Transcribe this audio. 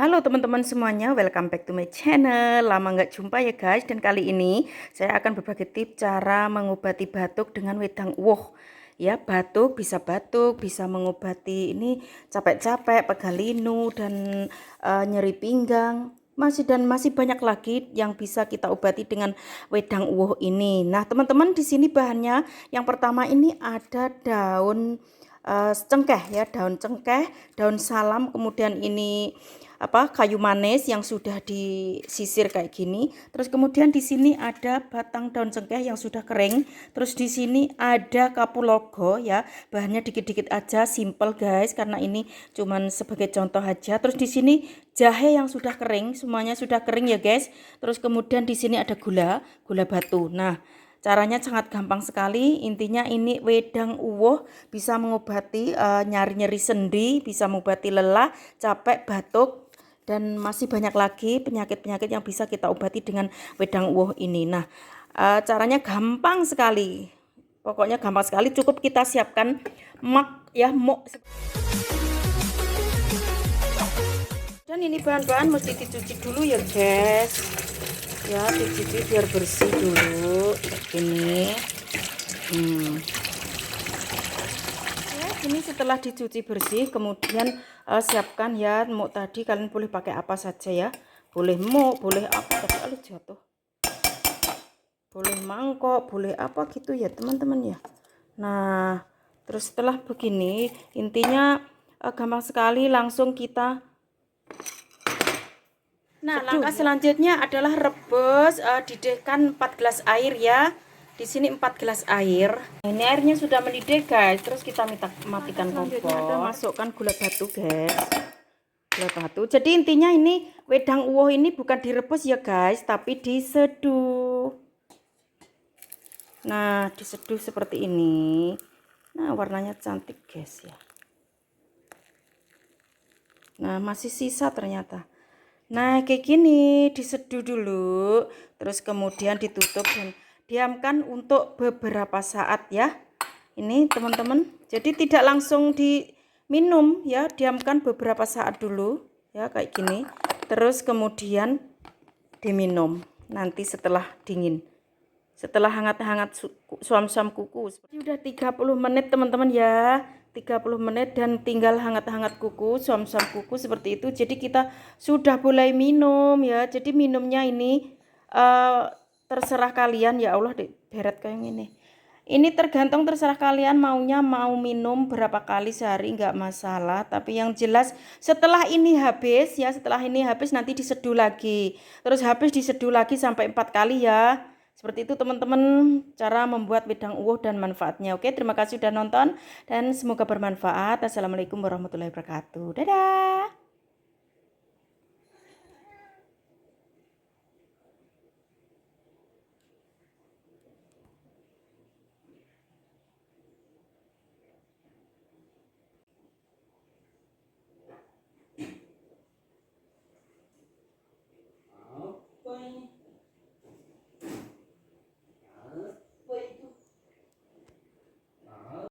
Halo teman-teman semuanya, welcome back to my channel. Lama nggak jumpa ya guys, dan kali ini saya akan berbagi tips cara mengobati batuk dengan wedang uwoh. Ya, batuk, bisa mengobati ini capek-capek, pegal linu dan nyeri pinggang. Masih banyak lagi yang bisa kita obati dengan wedang uwoh ini. Nah, teman-teman di sini bahannya yang pertama ini ada daun cengkeh ya, daun cengkeh, daun salam, kemudian ini kayu manis yang sudah disisir kayak gini. Terus kemudian di sini ada batang daun cengkeh yang sudah kering. Terus di sini ada kapulaga ya. Bahannya dikit-dikit aja, simple guys, karena ini cuman sebagai contoh aja. Terus di sini jahe yang sudah kering, semuanya sudah kering ya guys. Terus kemudian di sini ada gula batu. Nah, caranya sangat gampang sekali. Intinya ini wedang uwoh bisa mengobati nyari-nyeri sendi, bisa mengobati lelah, capek, batuk, dan masih banyak lagi penyakit-penyakit yang bisa kita obati dengan wedang uwoh ini. Nah, caranya gampang sekali. Pokoknya gampang sekali, cukup kita siapkan mok. Dan ini bahan-bahan mesti dicuci dulu ya guys. Ya, dicuci biar bersih dulu kayak gini. Ini setelah dicuci bersih, kemudian siapkan ya muk tadi. Kalian boleh pakai apa saja ya, boleh muk, boleh apa tadi, jatuh, boleh mangkok, boleh apa gitu ya teman-teman ya. Nah, terus setelah begini, intinya gampang sekali, langsung kita. Nah, langkah selanjutnya adalah rebus, didihkan 4 gelas air ya. Di sini 4 gelas air. Ini airnya sudah mendidih guys. Terus kita matikan kompor. Ada masukkan gula batu guys. Gula batu. Jadi intinya ini wedang uwoh ini bukan direbus ya guys, tapi diseduh. Nah, diseduh seperti ini. Nah, warnanya cantik guys ya. Nah, masih sisa ternyata. Nah, kayak gini diseduh dulu, terus kemudian ditutup dan diamkan untuk beberapa saat ya. Ini teman-teman, jadi tidak langsung diminum ya, diamkan beberapa saat dulu ya kayak gini. Terus kemudian diminum nanti setelah dingin. Setelah hangat-hangat suam-suam kuku. Sudah 30 menit teman-teman ya. 30 menit dan tinggal hangat-hangat kuku, suam-suam kuku seperti itu. Jadi kita sudah boleh minum ya. Jadi minumnya ini terserah kalian ya. Allah, beret kayak gini. Ini terserah kalian maunya mau minum berapa kali sehari, nggak masalah. Tapi yang jelas setelah ini habis ya, setelah ini habis nanti diseduh lagi. Terus habis diseduh lagi sampai 4 kali ya. Seperti itu teman-teman cara membuat wedang uwoh dan manfaatnya. Oke, terima kasih sudah nonton dan semoga bermanfaat. Assalamualaikum warahmatullahi wabarakatuh. Dadah.